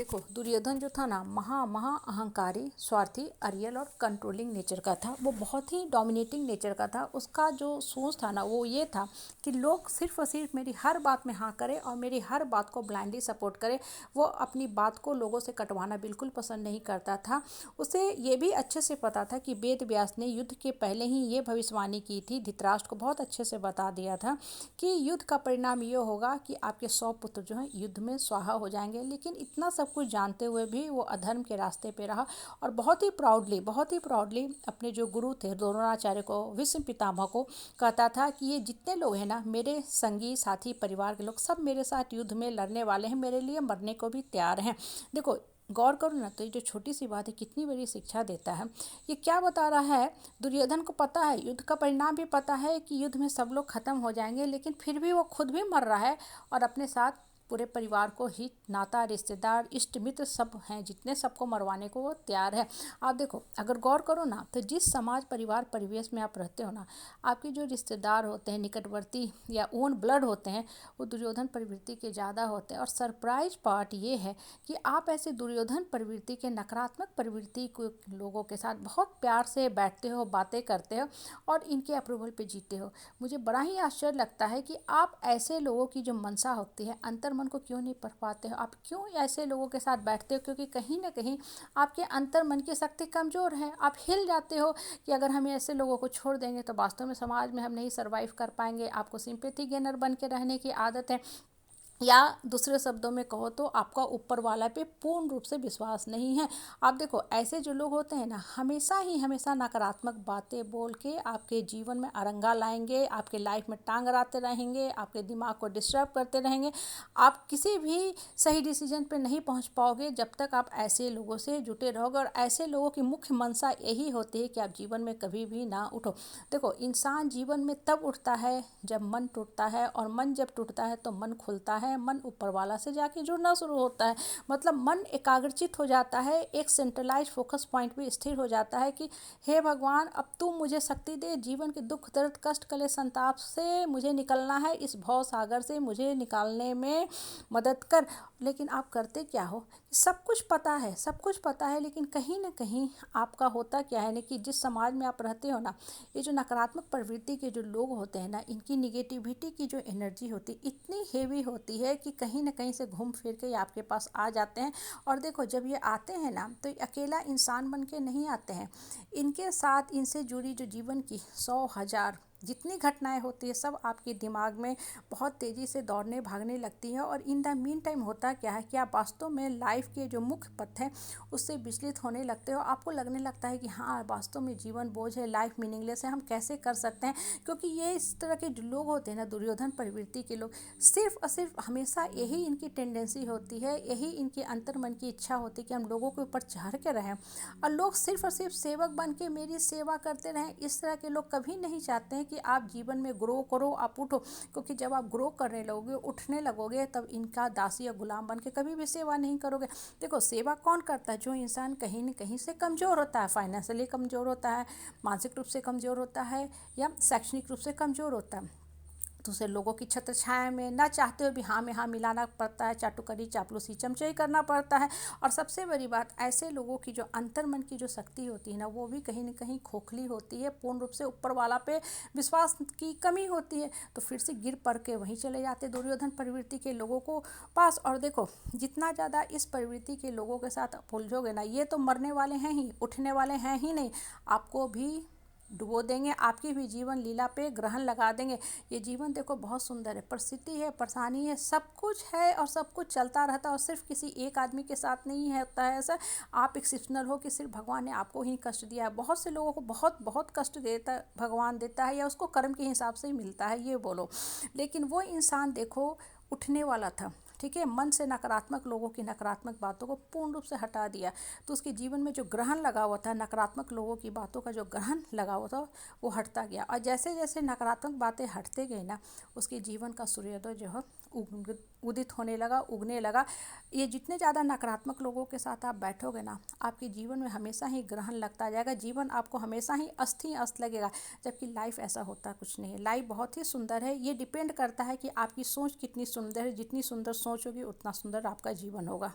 देखो, दुर्योधन जो था ना, महा महा अहंकारी, स्वार्थी, अरियल और कंट्रोलिंग नेचर का था। वो बहुत ही डोमिनेटिंग नेचर का था। उसका जो सोच था ना, वो ये था कि लोग सिर्फ और सिर्फ मेरी हर बात में हाँ करें और मेरी हर बात को ब्लाइंडली सपोर्ट करें। वो अपनी बात को लोगों से कटवाना बिल्कुल पसंद नहीं करता था। उसे ये भी अच्छे से पता था कि वेद व्यास ने युद्ध के पहले ही ये भविष्यवाणी की थी, धृतराष्ट्र को बहुत अच्छे से बता दिया था कि युद्ध का परिणाम ये होगा कि आपके 100 पुत्र जो हैं युद्ध में स्वाहा हो जाएंगे। लेकिन इतना सब कुछ जानते हुए भी वो अधर्म के रास्ते पे रहा और बहुत ही प्राउडली अपने जो गुरु थे द्रोणाचार्य को, भीष्म पितामह को कहता था कि ये जितने लोग हैं ना, मेरे संगी साथी परिवार के लोग, सब मेरे साथ युद्ध में लड़ने वाले हैं, मेरे लिए मरने को भी तैयार हैं। देखो, गौर करो ना, तो ये जो छोटी सी बात है कितनी बड़ी शिक्षा देता है। ये क्या बता रहा है? दुर्योधन को पता है, युद्ध का परिणाम भी पता है कि युद्ध में सब लोग खत्म हो जाएंगे, लेकिन फिर भी वो खुद भी मर रहा है और अपने साथ पूरे परिवार को, हित नाता, रिश्तेदार, इष्ट मित्र सब हैं जितने, सबको मरवाने को वो तैयार है। आप देखो, अगर गौर करो ना, तो जिस समाज परिवार परिवेश में आप रहते हो ना, आपके जो रिश्तेदार होते हैं, निकटवर्ती या ओन ब्लड होते हैं, वो दुर्योधन प्रवृत्ति के ज़्यादा होते हैं। और सरप्राइज पार्ट ये है कि आप ऐसे दुर्योधन प्रवृत्ति के, नकारात्मक प्रवृत्ति को लोगों के साथ बहुत प्यार से बैठते हो, बातें करते हो और इनके अप्रूवल पे जीते हो। मुझे बड़ा ही आश्चर्य लगता है कि आप ऐसे लोगों की जो मनसा होती है, अंतर मन को क्यों नहीं पढ़ पाते हो? आप क्यों ऐसे लोगों के साथ बैठते हो? क्योंकि कहीं ना कहीं आपके अंतर मन की शक्ति कमज़ोर है। आप हिल जाते हो कि अगर हम ऐसे लोगों को छोड़ देंगे तो वास्तव में समाज में हम नहीं सर्वाइव कर पाएंगे। आपको सिंपैथी गेनर बन के रहने की आदत है, या दूसरे शब्दों में कहो तो आपका ऊपर वाला पे पूर्ण रूप से विश्वास नहीं है। आप देखो, ऐसे जो लोग होते हैं ना, हमेशा नकारात्मक बातें बोल के आपके जीवन में अरंगा लाएंगे, आपके लाइफ में टांग अड़ाते रहेंगे, आपके दिमाग को डिस्टर्ब करते रहेंगे। आप किसी भी सही डिसीजन पे नहीं पहुंच पाओगे जब तक आप ऐसे लोगों से जुटे रहोगे। और ऐसे लोगों की मुख्य मंशा यही होती है कि आप जीवन में कभी भी ना उठो। देखो, इंसान जीवन में तब उठता है जब मन टूटता है, और मन जब टूटता है तो मन खुलता है, मन ऊपर वाला से जाके जुड़ना शुरू होता है। मतलब मन एकाग्रचित हो जाता है, एक सेंट्रलाइज फोकस पॉइंट पे स्थिर हो जाता है कि हे भगवान, अब तू मुझे शक्ति दे, जीवन के दुख दर्द कष्ट कलेश संताप से मुझे निकलना है, इस भव सागर से मुझे निकालने में मदद कर। लेकिन आप करते क्या हो? सब कुछ पता है, सब कुछ पता है, लेकिन कहीं ना कहीं आपका होता क्या है ना, कि जिस समाज में आप रहते हो ना, ये जो नकारात्मक प्रवृत्ति के जो लोग होते हैं ना, इनकी निगेटिविटी की जो एनर्जी होती है इतनी हेवी होती है कि कहीं ना कहीं से घूम फिर के ये आपके पास आ जाते हैं। और देखो, जब ये आते हैं ना, तो ये अकेला इंसान बन के नहीं आते हैं। इनके साथ इनसे जुड़ी जो जीवन की 100,000 जितनी घटनाएं होती है, सब आपके दिमाग में बहुत तेज़ी से दौड़ने भागने लगती है। और इन द मीन टाइम होता क्या है कि आप वास्तव में लाइफ के जो मुख्य पथ हैं उससे विचलित होने लगते हो। आपको लगने लगता है कि हाँ, वास्तव में जीवन बोझ है, लाइफ मीनिंगलेस है, हम कैसे कर सकते हैं? क्योंकि ये इस तरह के जो लोग होते हैं ना, दुर्योधन प्रवृत्ति के लोग, सिर्फ और सिर्फ हमेशा यही इनकी टेंडेंसी होती है, यही इनके अंतर मन की इच्छा होती है कि हम लोगों के ऊपर चढ़ के रहें और लोग सिर्फ और सिर्फ सेवक बन के मेरी सेवा करते रहें। इस तरह के लोग कभी नहीं चाहते हैं कि आप जीवन में ग्रो करो, आप उठो। क्योंकि जब आप ग्रो करने लगोगे, उठने लगोगे, तब इनका दासी या गुलाम बन के कभी भी सेवा नहीं करोगे। देखो, सेवा कौन करता है? जो इंसान कहीं न कहीं से कमज़ोर होता है, फाइनेंशियली कमज़ोर होता है, मानसिक रूप से कमज़ोर होता है, या शैक्षणिक रूप से कमज़ोर होता है। दूसरे लोगों की छत्र छाया में ना चाहते हो भी हाँ में हाँ मिलाना पड़ता है, चाटुकरी चापलूसी चमचई करना पड़ता है। और सबसे बड़ी बात, ऐसे लोगों की जो अंतर्मन की जो शक्ति होती है ना, वो भी कहीं ना कहीं खोखली होती है, पूर्ण रूप से ऊपर वाला पे विश्वास की कमी होती है। तो फिर से गिर पड़ के वहीं चले जाते दुर्योधन प्रवृत्ति के लोगों को पास। और देखो, जितना ज़्यादा इस प्रवृत्ति के लोगों के साथ उलझोगे ना, ये तो मरने वाले हैं ही, उठने वाले हैं ही नहीं, आपको भी डुबो देंगे, आपकी भी जीवन लीला पे ग्रहण लगा देंगे। ये जीवन देखो बहुत सुंदर है, परिस्थिति है, परेशानी है, सब कुछ है और सब कुछ चलता रहता है। और सिर्फ किसी एक आदमी के साथ नहीं है होता है ऐसा। आप एक्सेप्शनल हो कि सिर्फ भगवान ने आपको ही कष्ट दिया है। बहुत से लोगों को बहुत बहुत कष्ट देता भगवान देता है, या उसको कर्म के हिसाब से ही मिलता है, ये बोलो। लेकिन वो इंसान देखो उठने वाला था, ठीक है, मन से नकारात्मक लोगों की नकारात्मक बातों को पूर्ण रूप से हटा दिया। तो उसके जीवन में जो ग्रहण लगा हुआ था, नकारात्मक लोगों की बातों का जो ग्रहण लगा हुआ था, वो हटता गया। और जैसे जैसे नकारात्मक बातें हटते गए ना, उसके जीवन का सूर्योदय जो है उदित होने लगा, उगने लगा। ये जितने ज़्यादा नकारात्मक लोगों के साथ आप बैठोगे ना, आपके जीवन में हमेशा ही ग्रहण लगता जाएगा, जीवन आपको हमेशा ही अस्थि अस्त लगेगा। जबकि लाइफ ऐसा होता कुछ नहीं है, लाइफ बहुत ही सुंदर है। ये डिपेंड करता है कि आपकी सोच कितनी सुंदर है, जितनी सुंदर सोच होगी उतना सुंदर आपका जीवन होगा।